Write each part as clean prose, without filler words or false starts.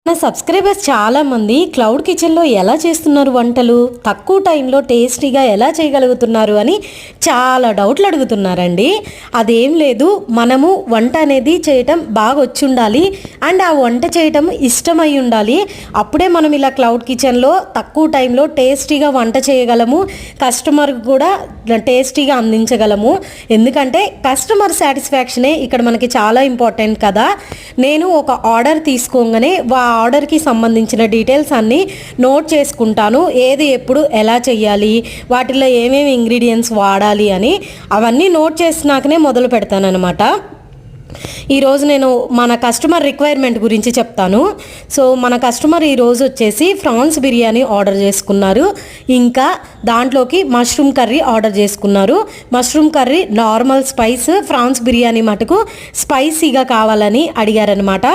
నా సబ్స్క్రైబర్స్ చాలామంది క్లౌడ్ కిచెన్లో ఎలా చేస్తున్నారు వంటలు, తక్కువ టైంలో టేస్టీగా ఎలా చేయగలుగుతున్నారు అని చాలా డౌట్లు అడుగుతున్నారండి. అదేం లేదు, మనము వంట అనేది చేయటం బాగా వచ్చి ఉండాలి అండ్ ఆ వంట చేయటం ఇష్టమై ఉండాలి. అప్పుడే మనం ఇలా క్లౌడ్ కిచెన్లో తక్కువ టైంలో టేస్టీగా వంట చేయగలము, కస్టమర్కి కూడా టేస్టీగా అందించగలము. ఎందుకంటే కస్టమర్ సాటిస్ఫాక్షనే ఇక్కడ మనకి చాలా ఇంపార్టెంట్ కదా. నేను ఒక ఆర్డర్ తీసుకోగానే ఆర్డర్కి సంబంధించిన డీటెయిల్స్ అన్నీ నోట్ చేసుకుంటాను. ఏది ఎప్పుడు ఎలా చేయాలి, వాటిలో ఏమేమి ఇంగ్రీడియంట్స్ వాడాలి అని అవన్నీ నోట్ చేసినాకనే మొదలు పెడతాను అనమాట. ఈరోజు నేను మన కస్టమర్ రిక్వైర్మెంట్ గురించి చెప్తాను. సో మన కస్టమర్ ఈరోజు వచ్చేసి ఫ్రాన్స్ బిర్యానీ ఆర్డర్ చేసుకున్నారు, ఇంకా దాంట్లోకి మష్రూమ్ కర్రీ ఆర్డర్ చేసుకున్నారు. Mushroom curry normal spice, prawns biryani మటుకు స్పైసీగా కావాలని అడిగారనమాట.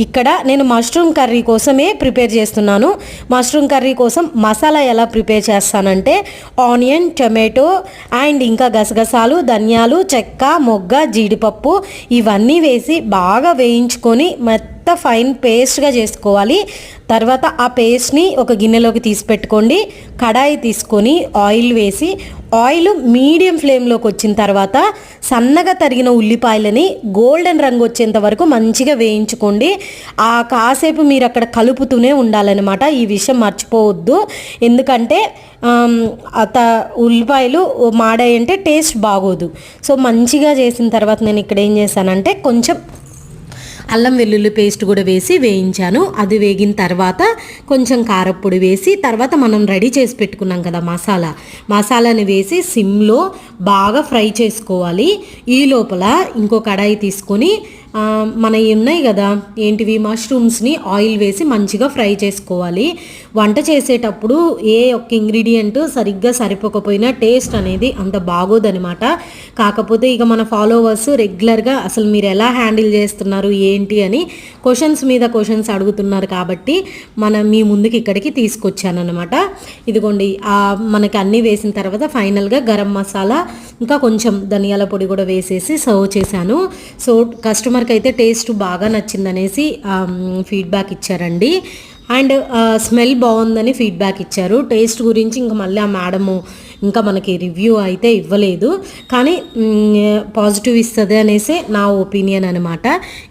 ఇక్కడ నేను మష్రూమ్ కర్రీ కోసమే ప్రిపేర్ చేస్తున్నాను. మష్రూమ్ కర్రీ కోసం మసాలా ఎలా ప్రిపేర్ చేస్తానంటే ఆనియన్, టొమాటో అండ్ ఇంకా గసగసాలు, ధనియాలు, చెక్క, మొగ్గ, జీడిపప్పు ఇవన్నీ వేసి బాగా వేయించుకొని మెత్త ఫైన్ పేస్ట్గా చేసుకోవాలి. తర్వాత ఆ పేస్ట్ని ఒక గిన్నెలోకి తీసి పెట్టుకోండి. కడాయి తీసుకొని ఆయిల్ వేసి, ఆయిల్ మీడియం ఫ్లేమ్లోకి వచ్చిన తర్వాత సన్నగా తరిగిన ఉల్లిపాయలని గోల్డెన్ రంగు వచ్చేంత వరకు మంచిగా వేయించుకోండి. ఆ కాసేపు మీరు అక్కడ కలుపుతూనే ఉండాలన్నమాట. ఈ విషయం మర్చిపోవద్దు, ఎందుకంటే ఉల్లిపాయలు మాడాయంటే టేస్ట్ బాగోదు. సో మంచిగా చేసిన తర్వాత నేను ఇక్కడ ఏం చేశానంటే కొంచెం అల్లం వెల్లుల్లి పేస్ట్ కూడా వేసి వేయించాను. అది వేగిన తర్వాత కొంచెం కారప్పొడి వేసి, తర్వాత మనం రెడీ చేసి పెట్టుకున్నాం కదా మసాలాని వేసి సిమ్లో బాగా ఫ్రై చేసుకోవాలి. ఈ లోపల ఇంకో కడాయి తీసుకొని మనవి ఉన్నాయి కదా ఏంటివి మష్రూమ్స్ని ఆయిల్ వేసి మంచిగా ఫ్రై చేసుకోవాలి. వంట చేసేటప్పుడు ఏ ఒక్క ఇంగ్రీడియంట్ సరిగ్గా సరిపోకపోయినా టేస్ట్ అనేది అంత బాగోదనమాట. కాకపోతే ఇక మన ఫాలోవర్స్ రెగ్యులర్గా అసలు మీరు ఎలా హ్యాండిల్ చేస్తున్నారు ఏంటి అని క్వశ్చన్స్ మీద క్వశ్చన్స్ అడుగుతున్నారు కాబట్టి మీ ముందుకి ఇక్కడికి తీసుకొచ్చానమాట. ఇదిగోండి, మనకి అన్నీ వేసిన తర్వాత ఫైనల్గా గరం మసాలా ఇంకా కొంచెం ధనియాల పొడి కూడా వేసేసి సర్వ్ చేశాను. సో కస్టమర్కి అయితే టేస్ట్ బాగా నచ్చిందనేసి ఫీడ్బ్యాక్ ఇచ్చారండి. అండ్ స్మెల్ బాగుందని ఫీడ్బ్యాక్ ఇచ్చారు. టేస్ట్ గురించి ఇంకా మళ్ళీ ఆ మేడము ఇంకా మనకి రివ్యూ అయితే ఇవ్వలేదు, కానీ పాజిటివ్ ఇస్తుంది అనేసి నా ఒపీనియన్ అనమాట.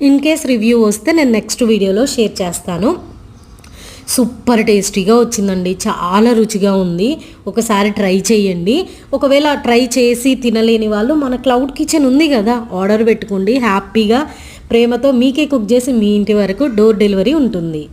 ఇన్ కేస్ రివ్యూ వస్తే నేను నెక్స్ట్ వీడియోలో షేర్ చేస్తాను. సూపర్ టేస్టీగా వచ్చిందండి, చాలా రుచిగా ఉంది. ఒకసారి ట్రై చేయండి. ఒకవేళ ట్రై చేసి తినలేని వాళ్ళు మన క్లౌడ్ కిచెన్ ఉంది కదా, ఆర్డర్ పెట్టుకోండి. హ్యాపీగా ప్రేమతో మీకే కుక్ చేసి మీ ఇంటి వరకు డోర్ డెలివరీ ఉంటుంది.